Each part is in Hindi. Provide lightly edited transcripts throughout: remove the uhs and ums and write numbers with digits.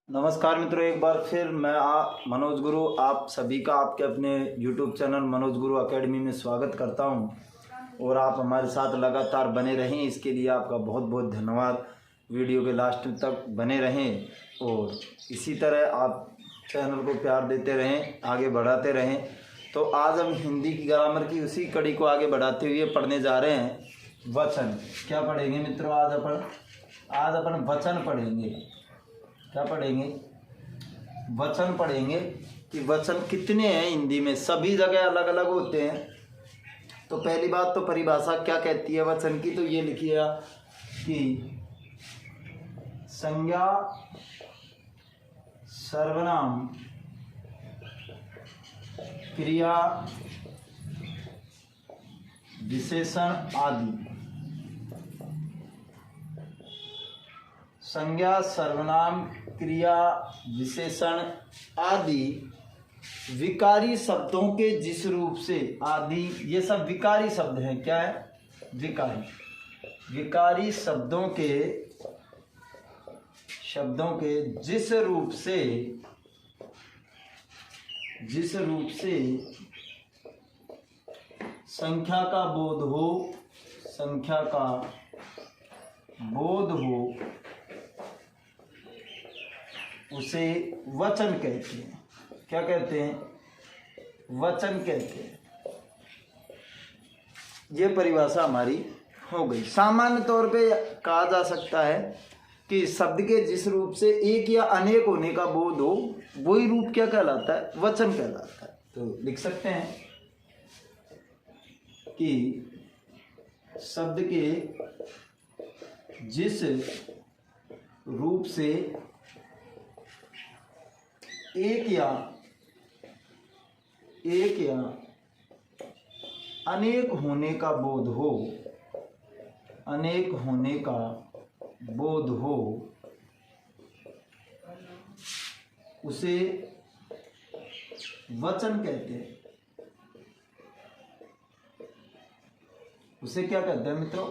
नमस्कार मित्रों, एक बार फिर मैं मनोज गुरु आप सभी का आपके अपने YouTube चैनल मनोज गुरु एकेडमी में स्वागत करता हूं और आप हमारे साथ लगातार बने रहें, इसके लिए आपका बहुत बहुत धन्यवाद। वीडियो के लास्ट तक बने रहें और इसी तरह आप चैनल को प्यार देते रहें, आगे बढ़ाते रहें। तो आज हम हिंदी की ग्रामर की उसी कड़ी को आगे बढ़ाते हुए पढ़ने जा रहे हैं वचन। क्या पढ़ेंगे मित्रों? आज अपन वचन पढ़ेंगे। क्या पढ़ेंगे? वचन पढ़ेंगे कि वचन कितने हैं हिंदी में। सभी जगह अलग अलग होते हैं। तो पहली बात तो परिभाषा क्या कहती है वचन की, तो ये लिखिए कि संज्ञा, सर्वनाम, क्रिया, विशेषण आदि। संज्ञा, सर्वनाम, क्रिया, विशेषण आदि विकारी शब्दों के जिस रूप से आदि, ये सब विकारी शब्द हैं। क्या है? विकारी शब्दों के जिस रूप से संख्या का बोध हो उसे वचन कहते हैं। क्या कहते हैं? वचन कहते हैं। ये परिभाषा हमारी हो गई। सामान्य तौर पे कहा जा सकता है कि शब्द के जिस रूप से एक या अनेक होने का बोध हो, वही रूप क्या कहलाता है? वचन कहलाता है। तो लिख सकते हैं कि शब्द के जिस रूप से एक या अनेक होने का बोध हो उसे वचन कहते हैं। उसे क्या कहते हैं मित्रों?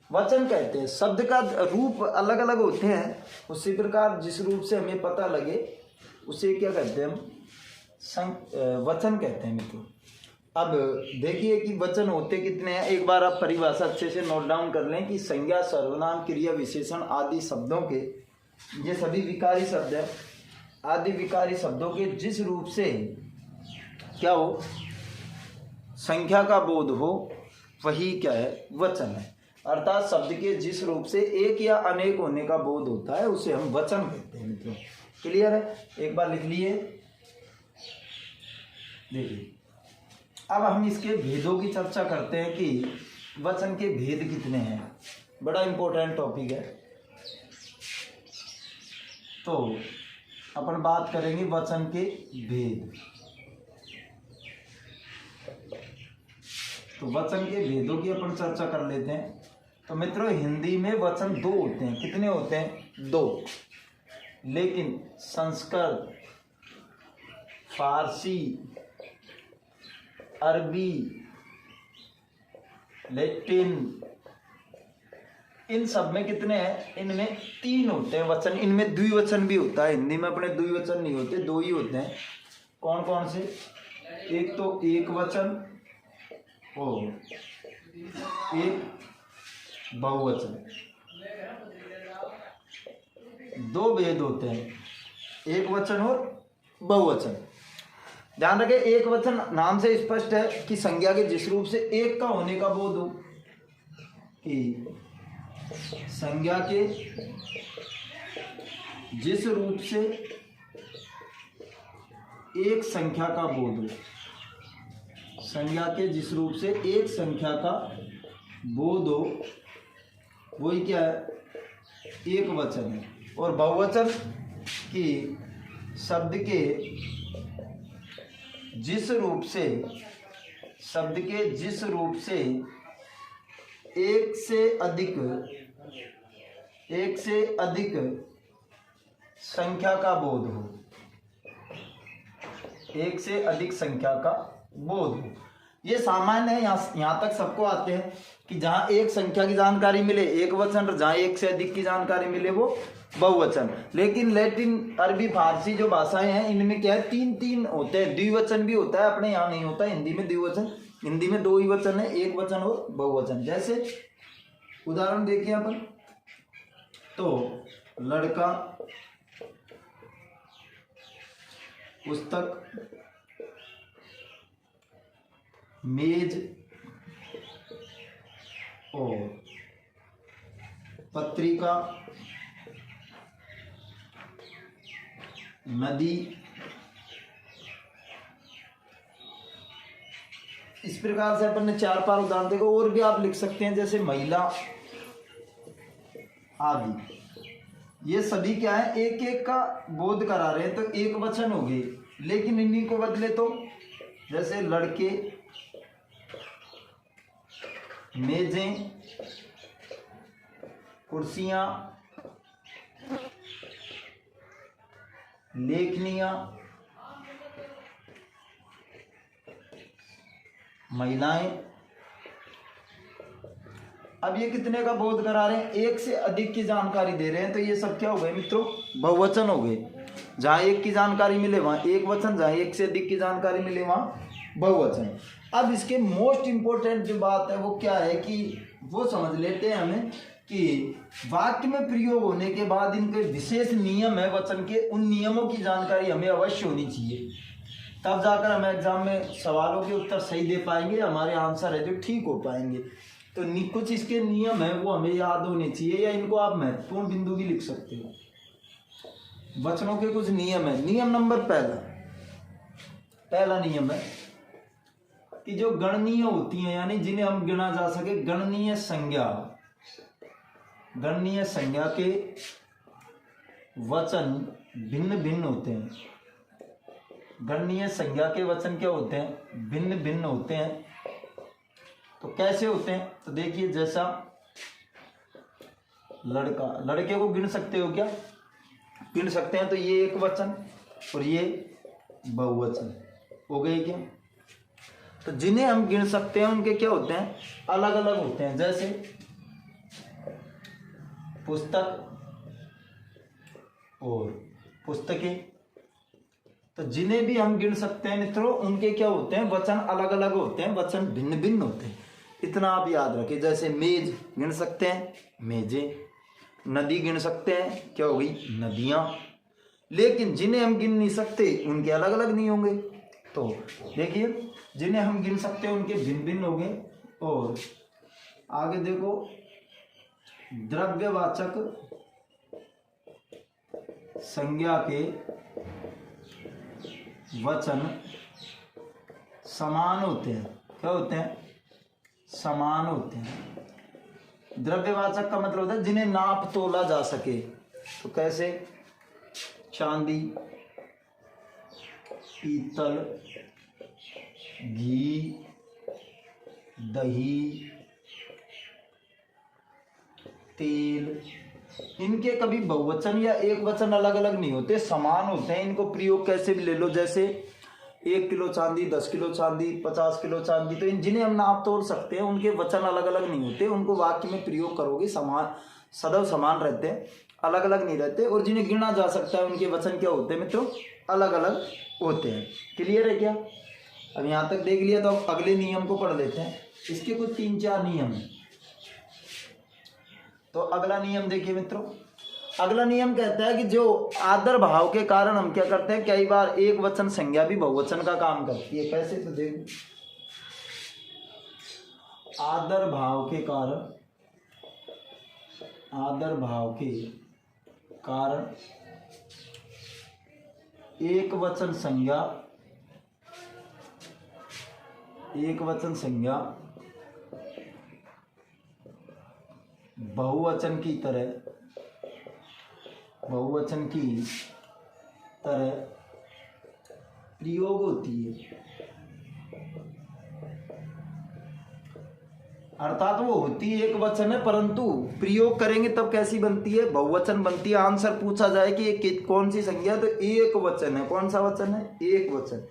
वचन कहते हैं। शब्द का रूप अलग अलग होते हैं, उसी प्रकार जिस रूप से हमें पता लगे उसे क्या कहते हैं? हम वचन कहते हैं मित्रों। अब देखिए कि वचन होते कितने हैं। एक बार आप परिभाषा अच्छे से नोट डाउन कर लें कि संज्ञा, सर्वनाम, क्रिया, विशेषण आदि शब्दों के, ये सभी विकारी शब्द हैं, आदि विकारी शब्दों के जिस रूप से क्या हो? संख्या का बोध हो, वही क्या है? वचन है। अर्थात शब्द के जिस रूप से एक या अनेक होने का बोध होता है उसे हम वचन कहते हैं मित्रों। क्लियर है? एक बार लिख लिए। देखिए, अब हम इसके भेदों की चर्चा करते हैं कि वचन के भेद कितने हैं। बड़ा इंपॉर्टेंट टॉपिक है। तो अपन बात करेंगे वचन के भेद। तो वचन के भेदों की अपन चर्चा कर लेते हैं। तो मित्रों, हिंदी में वचन दो होते हैं। कितने होते हैं? दो। लेकिन संस्कृत, फारसी, अरबी, लैटिन, इन सब में कितने हैं? इनमें तीन होते हैं वचन। इनमें द्विवचन भी होता है। हिंदी में अपने द्विवचन नहीं होते, दो ही होते हैं। कौन कौन से? एक तो एक वचन और एक बहुवचन। दो भेद होते हैं, एक वचन और बहुवचन। ध्यान रखें, एक वचन नाम से स्पष्ट है कि संज्ञा के जिस रूप से एक का होने का बोध हो, कि संज्ञा के जिस रूप से एक संख्या का बोध हो। संज्ञा के जिस रूप से एक संख्या का बोध हो, वही क्या है? एक वचन है। और बहुवचन की शब्द के जिस रूप से एक से अधिक संख्या का बोध हो। एक से अधिक संख्या का बोध हो। ये सामान्य है, यहाँ तक सबको आते हैं कि जहाँ एक संख्या की जानकारी मिले एक वचन, जहाँ एक से अधिक की जानकारी मिले वो बहुवचन। लेकिन लैटिन, अरबी, फारसी जो भाषाएं हैं इनमें क्या है, तीन तीन होते हैं, द्विवचन भी होता है, अपने यहाँ नहीं होता। हिंदी में द्विवचन, हिंदी में दो ही वचन है, एक वचन और बहुवचन। जैसे उदाहरण देखिए अपन, तो लड़का, पुस्तक, मेज और पत्रिका, नदी। इस प्रकार से अपन ने 4-5 उदाहरण देखो, और भी आप लिख सकते हैं, जैसे महिला आदि। ये सभी क्या है, एक एक का बोध करा रहे हैं, तो एक वचन हो गए। लेकिन इन्हीं को बदले तो, जैसे लड़के, मेजें, कुर्सियां, लेखनियां, महिलाएं। अब ये कितने का बोध करा रहे हैं, एक से अधिक की जानकारी दे रहे हैं, तो ये सब क्या हो गए मित्रों, बहुवचन हो गए। जहां एक की जानकारी मिले वहां एक वचन, जहां एक से अधिक की जानकारी मिले वहां बहुवचन। अब इसके मोस्ट इंपोर्टेंट जो बात है वो क्या है कि वो समझ लेते हैं हमें कि वाक्य में प्रयोग होने के बाद इनके विशेष नियम है वचन के, उन नियमों की जानकारी हमें अवश्य होनी चाहिए, तब जाकर हम एग्जाम में सवालों के उत्तर सही दे पाएंगे, हमारे आंसर है जो ठीक हो पाएंगे। तो कुछ इसके नियम है वो हमें याद होने चाहिए, या इनको आप महत्वपूर्ण बिंदु भी लिख सकते हो। वचनों के कुछ नियम है। नियम नंबर पहला नियम है कि जो गणनीय होती हैं, यानी जिन्हें हम गिना जा सके, गणनीय संज्ञा के वचन भिन्न भिन्न होते हैं। गणनीय संज्ञा के वचन क्या होते हैं, भिन्न भिन्न होते हैं। तो कैसे होते हैं, तो देखिए, जैसा लड़का, लड़के को गिन सकते हो क्या, गिन सकते हैं, तो ये एक वचन और ये बहुवचन हो गए क्या। तो जिन्हें हम गिन सकते हैं उनके क्या होते हैं, अलग अलग होते हैं। जैसे पुस्तक और पुस्तकें, तो जिन्हें भी हम गिन सकते हैं मित्रों उनके क्या होते हैं, वचन अलग अलग होते हैं, वचन भिन्न भिन्न होते हैं। इतना आप याद रखें। जैसे मेज गिन सकते हैं, मेजें। नदी गिन सकते हैं, क्या हो गई, नदियां। लेकिन जिन्हें हम गिन नहीं सकते उनके अलग अलग नहीं होंगे। तो देखिए, जिन्हें हम गिन सकते हैं उनके भिन्न भिन्न हो गए। और आगे देखो, द्रव्यवाचक संज्ञा के वचन समान होते हैं। क्या होते हैं, समान होते हैं। द्रव्यवाचक का मतलब होता है जिन्हें नाप तोला जा सके। तो कैसे, चांदी, पीतल, घी, दही, तेल, इनके कभी बहुवचन या एक वचन अलग अलग नहीं होते, समान होते हैं। इनको प्रयोग कैसे भी ले लो, जैसे 1 किलो चांदी, 10 किलो चांदी, 50 किलो चांदी। तो इन जिन्हें हम नाप तोल सकते हैं उनके वचन अलग अलग नहीं होते, उनको वाक्य में प्रयोग करोगे समान, सदैव समान रहते हैं, अलग अलग नहीं रहते। और जिन्हें गिना जा सकता है उनके वचन क्या होते हैं मित्रों, अलग अलग होते हैं। क्लियर है क्या, अब यहाँ तक देख लिया, तो अब अगले नियम को पढ़ लेते हैं। इसके कुछ 3-4 नियम हैं। तो अगला नियम देखिए मित्रों, अगला नियम कहता है कि जो आदर भाव के कारण हम क्या करते हैं, कई बार एक वचन संज्ञा भी बहुवचन का काम करती है। कैसे, तो देखो, आदर भाव के कारण एक वचन संज्ञा बहुवचन की तरह प्रयोग होती है। अर्थात वो होती है एक वचन है, परंतु प्रयोग करेंगे तब कैसी बनती है, बहुवचन बनती है। आंसर पूछा जाए कि ये कौन सी संज्ञा, तो एक वचन है। कौन सा वचन है, एक वचन।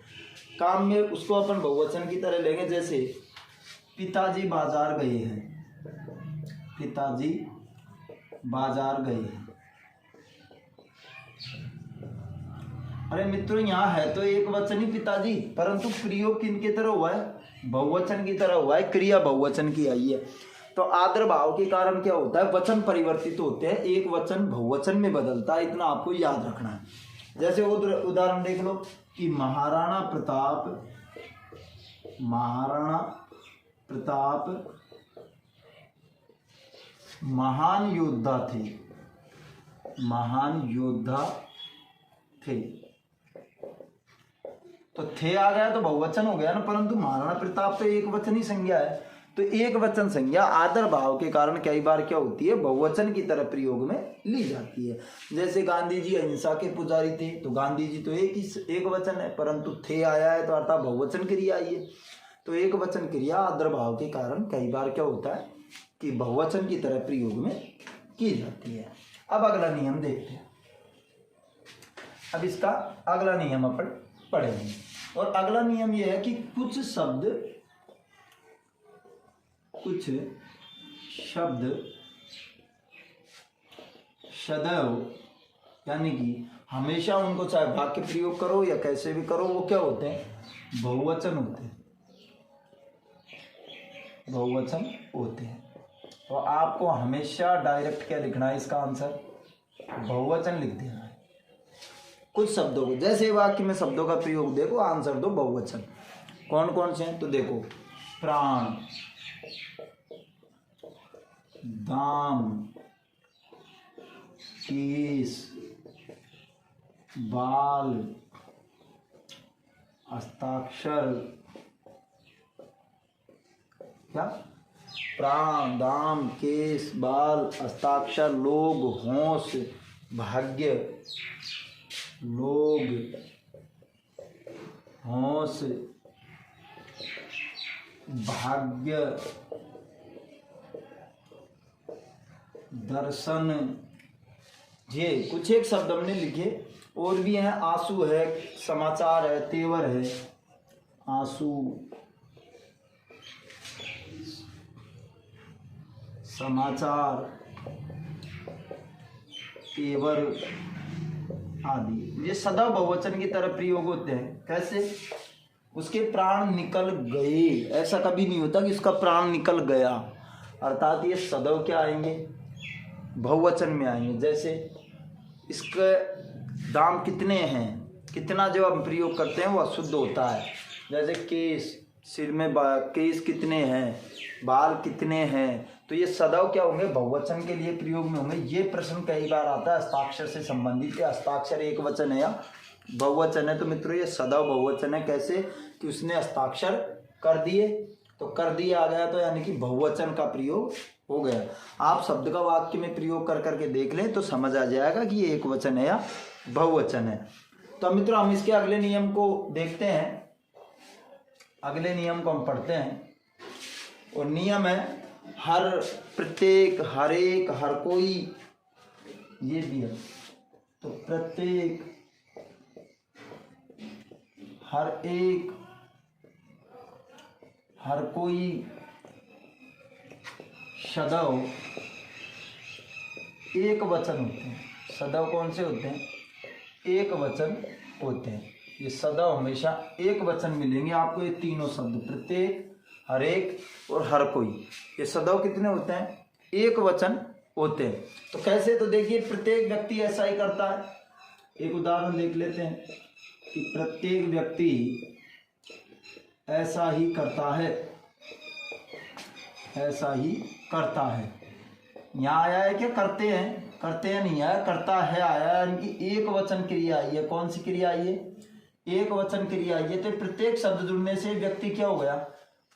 काम में उसको अपन बहुवचन की तरह लेंगे। जैसे पिताजी बाजार गए हैं, पिताजी बाजार गए हैं। अरे मित्रों यहाँ है तो एक वचन ही पिताजी, परंतु प्रयोग किनकी तरह हुआ है? बहुवचन की तरह हुआ है, क्रिया बहुवचन की आई है। तो आदर भाव के कारण क्या होता है? वचन परिवर्तित होते हैं, एक वचन बहुवचन में बदलता है, इतना आपको याद रखना है। जैसे उदाहरण देख लो कि महाराणा प्रताप महान योद्धा थे। तो थे आ गया तो बहुवचन हो गया ना, परंतु महाराणा प्रताप तो एक वचन ही संज्ञा है। तो एक वचन संज्ञा आदर भाव के कारण कई बार क्या होती है? बहुवचन की तरह प्रयोग में ली जाती है। जैसे गांधी जी अहिंसा के पुजारी थे, तो गांधी जी तो एक वचन है, परंतु थे आया है तो अर्थात बहुवचन क्रिया आई है। तो एक वचन क्रिया आदर भाव के कारण कई बार क्या होता है कि बहुवचन की तरह प्रयोग में की जाती है। अब अगला नियम देखते हैं। अब इसका अगला नियम अपन पढ़ेंगे, और अगला नियम यह है कि कुछ शब्द सदैव, यानी कि हमेशा उनको चाहे वाक्य प्रयोग करो या कैसे भी करो, वो क्या होते हैं? बहुवचन होते हैं। तो आपको हमेशा डायरेक्ट क्या लिखना है? इसका आंसर बहुवचन लिख देना है। कुछ शब्दों को, जैसे वाक्य में शब्दों का प्रयोग देखो, आंसर दो बहुवचन। कौन कौन से हैं? तो देखो, प्राण, दाम, केस, बाल, हस्ताक्षर। क्या? प्राण, दाम, केस, बाल, हस्ताक्षर, लोग, होश, भाग्य, दर्शन। ये कुछ एक शब्द हमने लिखे, और भी हैं। आंसू है, समाचार है, तेवर है। आंसू, समाचार, तेवर आदि, ये सदा बहुवचन की तरह प्रयोग होते हैं। कैसे? उसके प्राण निकल गए, ऐसा कभी नहीं होता कि उसका प्राण निकल गया, अर्थात ये सदैव क्या आएंगे? बहुवचन में आएंगे। जैसे इसके दाम कितने हैं, कितना जब हम प्रयोग करते हैं वो अशुद्ध होता है। जैसे केस, सिर में केस कितने हैं, बाल कितने हैं, तो ये सदैव क्या होंगे? बहुवचन के लिए प्रयोग में होंगे। ये प्रश्न कई बार आता है हस्ताक्षर से संबंधित, है हस्ताक्षर एक वचन है या बहुवचन है? तो मित्रों ये सदैव बहुवचन है। कैसे? कि उसने हस्ताक्षर कर दिए, तो कर दिया आ गया, तो यानी कि बहुवचन का प्रयोग हो गया। आप शब्द का वाक्य में प्रयोग कर करके देख लें तो समझ आ जाएगा कि ये एक वचन है या बहुवचन है। तो मित्रों हम इसके अगले नियम को देखते हैं। अगले नियम को हम पढ़ते हैं, और नियम है हर, प्रत्येक, हर एक, हर कोई, ये भी है। तो प्रत्येक, हर एक, हर कोई, सदैव एक वचन होते हैं। सदैव कौन से होते हैं? एक वचन होते हैं। ये सदैव हमेशा एक वचन मिलेंगे आपको। ये तीनों शब्द, प्रत्येक, हर एक और हर कोई, ये सदैव कितने होते हैं? एक वचन होते हैं। तो कैसे? तो देखिए, प्रत्येक व्यक्ति ऐसा ही करता है। एक उदाहरण देख लेते हैं कि प्रत्येक व्यक्ति ऐसा ही करता है, ऐसा ही करता है। यहाँ आया है क्या? करते हैं, करते हैं नहीं आया, करता है आया, यानी कि एक वचन क्रिया आई है। कौन सी क्रिया आई है? एक वचन क्रिया आई है। तो प्रत्येक शब्द जुड़ने से व्यक्ति क्या हो गया?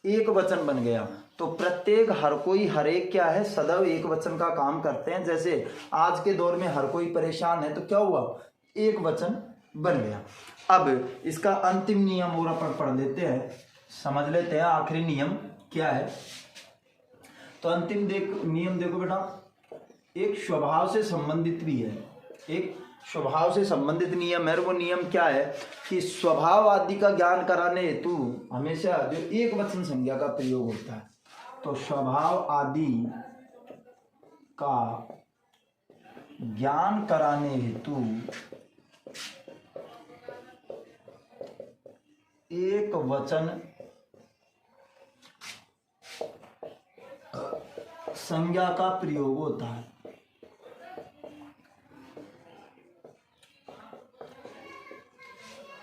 एक वचन बन गया। तो प्रत्येक, हर कोई, हर एक क्या है? सदैव एक वचन का काम करते हैं। जैसे आज के दौर में हर कोई परेशान है, तो क्या हुआ? एक वचन बन गया। अब इसका अंतिम नियम और अपन पढ़ लेते हैं, समझ लेते हैं आखिरी नियम क्या है। तो अंतिम नियम देखो बेटा, एक स्वभाव से संबंधित भी है। एक स्वभाव से संबंधित नियम है। वो नियम क्या है कि स्वभाव आदि का ज्ञान कराने हेतु हमेशा जो एक वचन संज्ञा का प्रयोग होता है। तो स्वभाव आदि का ज्ञान कराने हेतु एक वचन संज्ञा का प्रयोग होता है।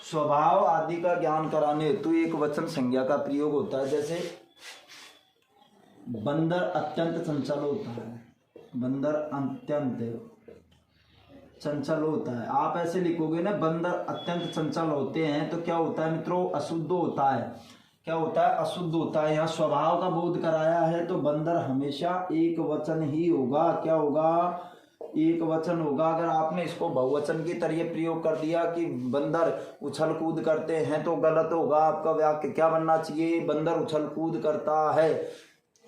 स्वभाव आदि का ज्ञान कराने हेतु एक वचन संज्ञा का प्रयोग होता है। जैसे बंदर अत्यंत चंचल होता है, बंदर अत्यंत चंचल होता है। आप ऐसे लिखोगे ना, बंदर अत्यंत चंचल होते हैं, तो क्या होता है मित्रों? अशुद्ध होता है। क्या होता है? अशुद्ध होता है। यहाँ स्वभाव का बोध कराया है, तो बंदर हमेशा एक वचन ही होगा। क्या होगा? एक वचन होगा। अगर आपने इसको बहुवचन की तरह प्रयोग कर दिया कि बंदर उछल कूद करते हैं, तो गलत होगा। आपका वाक्य क्या बनना चाहिए? बंदर उछल कूद करता है।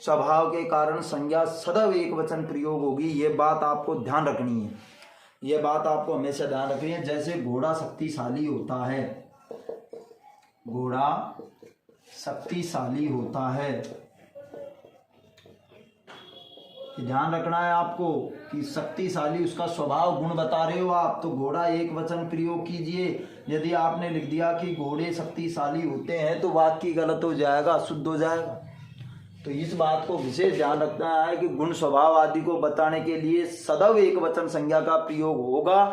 स्वभाव के कारण संज्ञा सदैव एक वचन प्रयोग होगी। ये बात आपको ध्यान रखनी है, ये बात आपको हमेशा ध्यान रखनी है। जैसे घोड़ा शक्तिशाली होता है, घोड़ा शक्तिशाली होता है, ध्यान रखना है आपको कि शक्तिशाली उसका स्वभाव गुण बता रहे हो आप, तो घोड़ा एक वचन प्रयोग कीजिए। यदि आपने लिख दिया कि घोड़े शक्तिशाली होते हैं, तो वाक्य गलत हो जाएगा, शुद्ध हो जाएगा। तो इस बात को विशेष ध्यान रखना है कि गुण स्वभाव आदि को बताने के लिए सदैव एक वचन संज्ञा का प्रयोग होगा,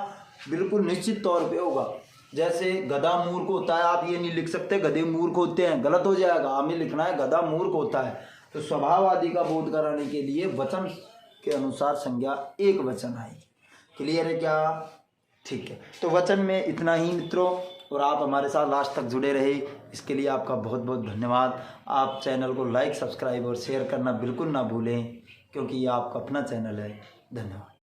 बिल्कुल निश्चित तौर पे होगा। जैसे गधा मूर्ख होता है, आप ये नहीं लिख सकते गधे मूर्ख होते हैं, गलत हो जाएगा। हमें लिखना है गधा मूर्ख होता है। तो स्वभाव आदि का बोध कराने के लिए वचन के अनुसार संज्ञा एक वचन आएगी। क्लियर है क्या? ठीक है। तो वचन में इतना ही मित्रों, और आप हमारे साथ लास्ट तक जुड़े रहे, इसके लिए आपका बहुत बहुत धन्यवाद। आप चैनल को लाइक, सब्सक्राइब और शेयर करना बिल्कुल ना भूलें, क्योंकि ये आपका अपना चैनल है। धन्यवाद।